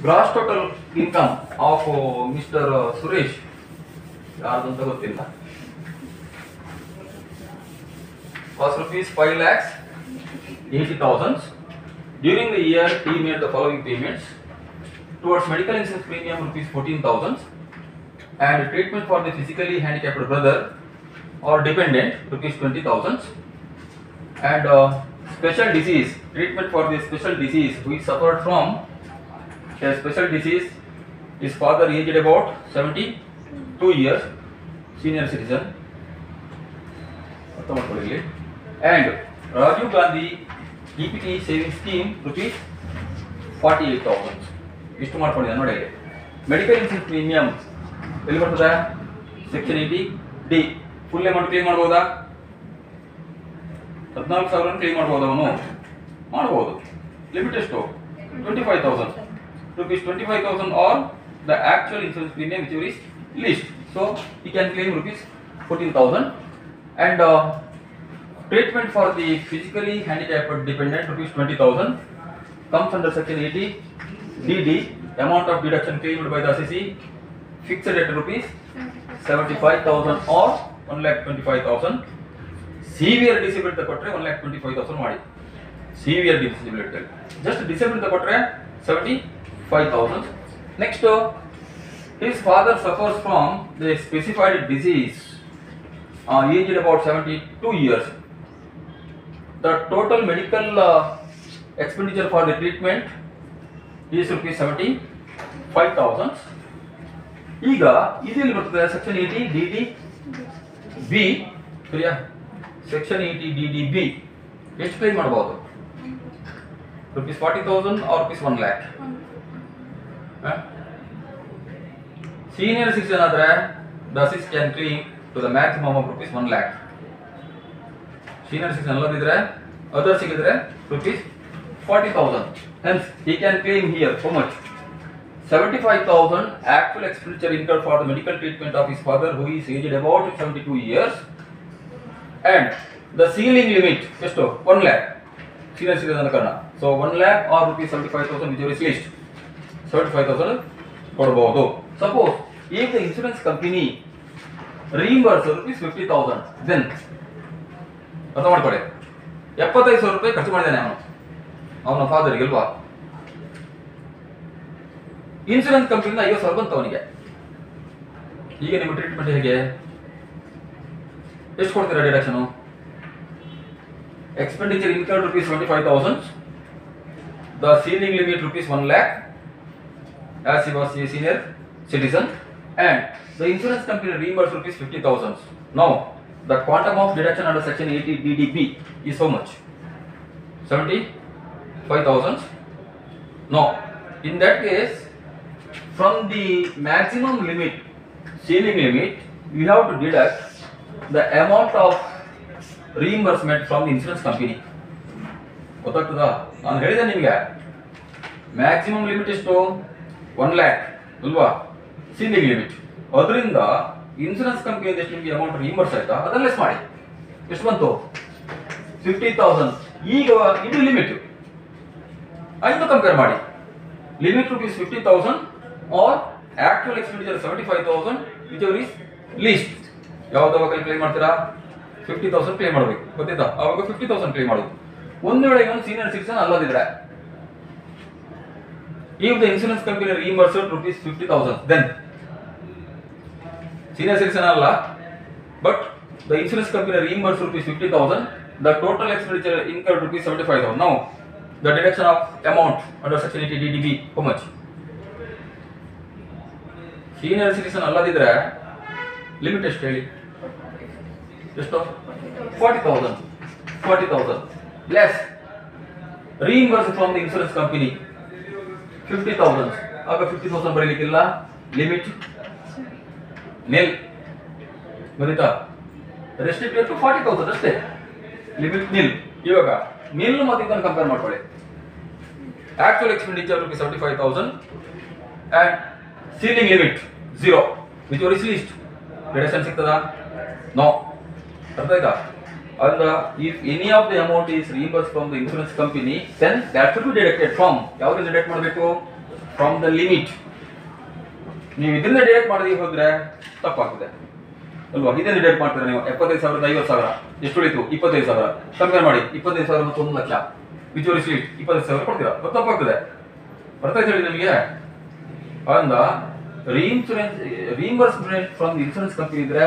Gross total income of mister Suresh ಯಾರ್ದಂತ ಗೊತ್ತಿಲ್ಲ. was rupees 5,80,000. During the year, he made the following payments: towards medical insurance premium rupees 14,000, and treatment for the physically handicapped brother or dependent rupees 20,000, and special disease treatment for the special disease who is suffered from a special disease. His father aged about 72 years, senior citizen. And Rajiv Gandhi EPT saving scheme rupees 48,000. ಇಷ್ಟು ಮಾಡ್ಕೊಂಡಿದ್ದೆ ನೋಡಿ. Medical insurance premium ಎಲ್ಲಿ ಬರ್ತದೆ? Section 80D. Full amount claim ಮಾಡ್ಬೋದಾ? 14,000 claim ಮಾಡ್ಬೋದು. ಅವನು ಮಾಡ್ಬೋದು. Limit ಎಷ್ಟು? 25,000 rupees. 25,000 or the actual insurance premium which is least. So he can claim rupees 14,000. And treatment for the physically handicapped dependent rupees 20,000 comes under section 80DD. Amount of deduction claimed by the assessee fixed at rupees 75,000 or 1,25,000. Severe disability ಕೊಟ್ರೆ 1,25,000 ಮಾಡಿ. Severe disability just disability ಕೊಟ್ರೆ 75,000. Next, his father suffers from the specified disease, aged about 72 years. The total medical expenditure for the treatment is rupees 75,000. ಈಗ ಇದೆಲ್ಲಿ ಬರ್ತದೆ? Section 80DDB. ಸರಿಯಾ? Section 80DDB ಎಷ್ಟು claim ಮಾಡಬಹುದು? rupees 40,000 or rupees 1 lakh. Senior citizen ಆದರೆ the assist can claim to the maximum of rupees 1 lakh. Senior citizen ಅಲ್ಲದಿದ್ರೆ others ಇದ್ರೆ rupees 40,000. Hence he can claim here how much? 75,000 actual expenditure incurred for the medical treatment of his father who is aged about 72 years, and the ceiling limit ಎಷ್ಟು? 1 lakh. Senior citizen ಕಾರಣ so 1 lakh or rupees 75,000 which is least 75,000 ಕೊಡಬಹುದು. Suppose if the insurance company reimburse rupees 50,000, then ಅರ್ಥ ಮಾಡ್ಕೊಳ್ಳಿ, 75,000 ರೂಪಾಯಿ ಖರ್ಚು ಮಾಡಿದ್ದಾನೆ ಅವನ ಫಾದರ್ಗೆ ಅಲ್ವಾ? ಇನ್ಸೂರೆನ್ಸ್ ಕಂಪನಿಯಿಂದ 50,000 ಬಂತು ಅವನಿಗೆ. ಈಗ ನಿಮ್ಮ ಟ್ರೀಟ್ಮೆಂಟ್ ಹೇಗೆ? ಎಷ್ಟು ಕೊಡ್ತೀರಾ deduction? Expenditure incurred rupees 25,000, the ceiling limit rupees 1 lakh as he was a senior citizen, and the insurance company reimbursed rupees 50,000. Now the quantum of deduction under section 80DDB is how much? 75,000. Now in that case, from the maximum limit, ceiling limit, you have to deduct the amount of reimbursement from the insurance company. ಗೊತ್ತಾಗ್ತದಾ? ನಾನು ಹೇಳಿದೆ ನಿಮಗೆ maximum limit ಎಷ್ಟು? 1 lakh ಅಲ್ವಾ? Ceiling limit. ಅದರಿಂದ insurance ಕಂಪನಿಯಿಂದ ಎಷ್ಟು ನಿಮಗೆ amount ರೀಇಂಬರ್ಸ್ ಆಯ್ತಾ ಅದನ್ನ ಲೆಸ್ ಮಾಡಿ. ಎಷ್ಟು ಬಂತು? 50,000. ಈಗ ಇದು ಲಿಮಿಟ್ ಐದು ಕಂಪೇರ್ ಮಾಡಿ. Limit rupees 50,000 or actual expenditure 75,000 whichever is least. ಯಾವ್ದವ ಕ್ಲೇಮ್ ಮಾಡ್ತೀರಾ? 50,000 ಕ್ಲೇಮ್ ಮಾಡಬೇಕು. ಗೊತ್ತಿತ್ತಾ? ಅವಾಗ 50,000 ಕ್ಲೇಮ್ ಮಾಡೋದು. ಒಂದು ವೇಳೆ ಇವನು ಸೀನಿಯರ್ ಸಿಟಿಸನ್ ಅಲ್ಲದಿದ್ರೆ, if the insurance company reimbursed rupees 50,000, then senior citizen ಅಲ್ಲ, but the insurance company reimbursed rupees 50,000, the total expenditure incurred rupees 75,000. Now the deduction of amount under section 80DDB how much? Senior citizen ಅಲ್ಲದಿದ್ರೆ limit ಎಷ್ಟು ಹೇಳಿ? ಎಷ್ಟು? 40,000. 40,000 less reimbursed from the insurance company 50,000. ಆಗ 50,000 ಬರೀಲಿಕ್ಕಿಲ್ಲ, limit ನಿಲ್. ಗೊತ್ತಾ? Restricted to 40,000 ಅಷ್ಟೇ, limit ನಿಲ್. ಇವಾಗ ನಿಲ್ ಮತ್ತು ಇದನ್ನು ಕಂಪೇರ್ ಮಾಡ್ಕೊಳ್ಳಿ. Actual expenditure rupees 75,000 and ceiling limit 0, which is least. Deduction ಸಿಗ್ತದಾ? ನೋ. ಅರ್ಥ ಆಯ್ತಾ? And if any of the amount is reimbursed from the insurance company, then that should be deducted from. ಯಾವ್ದು deduct ಮಾಡಬೇಕು? From the limit. ನೀವು ಇದನ್ನ deduct ಮಾಡದೆ ಹೋದ್ರೆ ತಪ್ಪಾಗ್ತದೆ ಅಲ್ವಾ? ಇದನ್ನ ಡಿಡಕ್ಟ್ ಮಾಡ್ತಾರೆ ನೀವು 75,000 50,000 ಎಷ್ಟು ಉಳಿತು? 25,000. ಕಂಪೇರ್ ಮಾಡಿ 25,000 ಮತ್ತು 1 ಲಕ್ಷ ವಿಚ್ ಇಸ್ ಲೀಸ್ಟ್ 25,000 ಕೊಡ್ತೀರಾ, ಅದು ತಪ್ಪಾಗ್ತದೆ. ಬರ್ತಾ ಹೇಳಿ ನಿಮಗೆ. ಅಂದ reimbursement from the insurance company ಇದ್ರೆ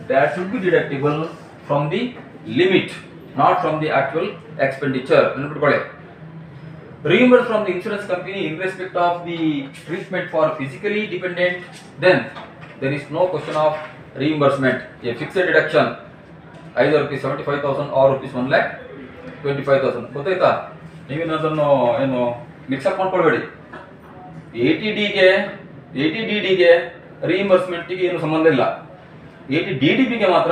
that should be deductible from the limit, not from the actual expenditure. ನೆನಪಿಟ್ಕೊಳ್ಳಿ. Reimbursed from the insurance company in respect of the treatment for physically dependent, then there is no question of reimbursement. A fixed deduction either rupees 75,000 or rupees 1,25,000. ಗೊತ್ತಾಯ್ತಾ? ನೀವೇನು ಅದನ್ನು ಏನು mix-up ಮಾಡ್ಕೊಳ್ಬೇಡಿ. 80DDಗೆ ರಿಇಂಬರ್ಸ್ಮೆಂಟ್ಗೆ ಏನು ಸಂಬಂಧ ಇಲ್ಲ. 80DDBಗೆ ಮಾತ್ರ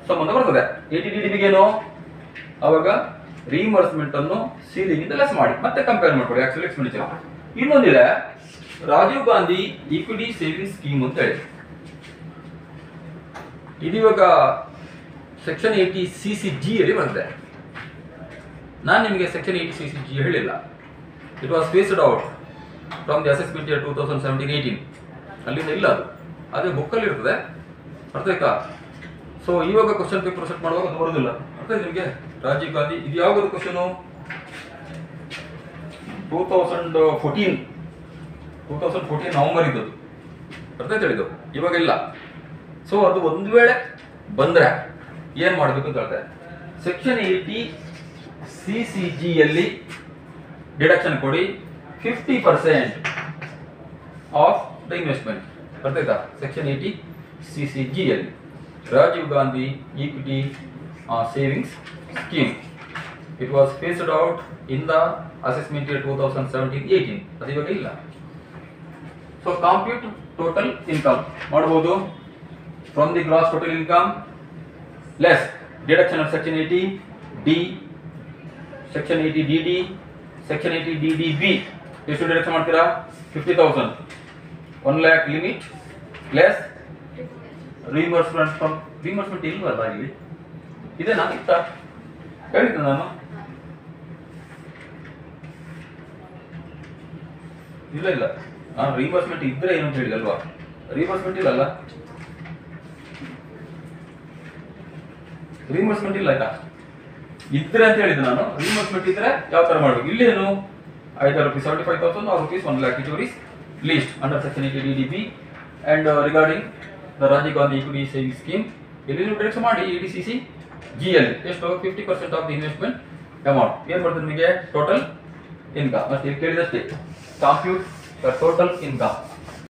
ಸಂಬಂಧ ಬರ್ತದೆ. 80DDBಗೆ ಏನು ಅವಾಗ ರಿಇಂಬರ್ಸ್ಮೆಂಟ್ ಅನ್ನು ಸೀಲಿಂಗ್ ಇಂದ ಲೆಸ್ ಮಾಡಿ ಮತ್ತೆ ಕಂಪೇರ್ ಮಾಡ್ಕೊಳ್ಳಿ ಆಕ್ಚುಲಿ ಎಕ್ಸ್ಪೆಂಡಿಚರ್. ಇನ್ನೊಂದಿದೆ Rajiv Gandhi equity saving scheme ಅಂತ ಹೇಳಿ. ಇದು ಇವಾಗ ಸೆಕ್ಷನ್ 80CCG ಅಲ್ಲಿ ಬರ್ತದೆ. ನಾನು ನಿಮಗೆ ಸೆಕ್ಷನ್ 80CCG ಹೇಳಿಲ್ಲ. It was phased out from the assessment year 2017-18. ಅಲ್ಲಿಂದ ಇಲ್ಲ ಅದು, ಅದೇ ಬುಕ್ಕಲ್ಲಿ ಇರ್ತದೆ. ಅರ್ಥ ಆಯ್ತಾ? ಸೊ ಇವಾಗ ಕ್ವಶನ್ ಪೇಪರ್ ಸೆಟ್ ಮಾಡುವಾಗ ಅದು ಬರೋದಿಲ್ಲ. ಅರ್ಥ ಆಯ್ತು ನಿಮಗೆ? ರಾಜೀವ್ ಗಾಂಧಿ ಇದು ಯಾವಾಗ ಕ್ವಶನು? 2014 ನವೆಂಬರ್ ಇದ್ದದ್ದು. ಅರ್ಥ ಆಯ್ತು ಹೇಳಿದ್ದು, ಇವಾಗ ಇಲ್ಲ. ಸೊ ಅದು ಒಂದು ವೇಳೆ ಬಂದ್ರೆ ಏನ್ ಮಾಡಬೇಕು ಅಂತ ಹೇಳ್ತಾರೆ. ಸೆಕ್ಷನ್ 80CCG ಯಲ್ಲಿ ಡಿಡಕ್ಷನ್ ಕೊಡಿ 50% ಆಫ್ ದ ಇನ್ವೆಸ್ಟ್ಮೆಂಟ್. ಬರ್ತಾಯ್ತಾ? ಸೆಕ್ಷನ್ 80CCG ಯಲ್ಲಿ Rajiv Gandhi equity savings scheme. It was phased out in the assessment year 2017-18. ಅದು ಇವಾಗ ಇಲ್ಲ. ಸೊ ಕಾಂಪ್ಯೂಟ್ ಟೋಟಲ್ ಇನ್ಕಮ್ ಮಾಡಬಹುದು. From the gross total income less deduction of section 80D, section 80DD, section 80DDB. ಎಷ್ಟು deduction ಮಾಡ್ತೀರಾ? 50,000. 1 lakh limit less reimbursement from reimbursement ಇಲ್ವಲ್ಲ ಇಲ್ಲಿ? ಇದೆ ನಾನು ಇತ್ತ ಹೇಳಿದ್ದೆ ನಾನು. ಇಲ್ಲ ನಾನು ರಿಇಂಬರ್ಸ್ಮೆಂಟ್ ಇದ್ರೆ ಏನು ಅಂತ ಹೇಳಿದೆ ಅಲ್ವಾ? ರಿಇಂಬರ್ಸ್ಮೆಂಟ್ ಇಲ್ಲಲ್ಲ, ರಿಇಂಬರ್ಸ್ಮೆಂಟ್ ಇಲ್ಲ ಆಯ್ತಾ? ಇದ್ರೆ ಅಂತ ಹೇಳಿದ್ದೆ ನಾನು. ರಿಇಂಬರ್ಸ್ಮೆಂಟ್ ಇದ್ರೆ ಯಾವ ತರ ಮಾಡ್ಬೇಕು? ಇಲ್ಲಿ ಏನು either rupees 75,000 or rupees 1 lakh which is leased under section 80DDB. and regarding the Rajiv Gandhi equity savings scheme ಇಲ್ಲಿ ನೀವು ಡಿಡಕ್ಷನ್ ಮಾಡಿ 80CCG ಅಲ್ಲಿ ಎಷ್ಟು 50% ಆಫ್ ದಿ ಇನ್ವೆಸ್ಟ್ಮೆಂಟ್ ಅಮೌಂಟ್ ಏನು ಬರ್ತದೆ ನಿಮಗೆ? Total income. ಅಷ್ಟೇ ಕೇಳಿದಷ್ಟೇ. Compute the total income.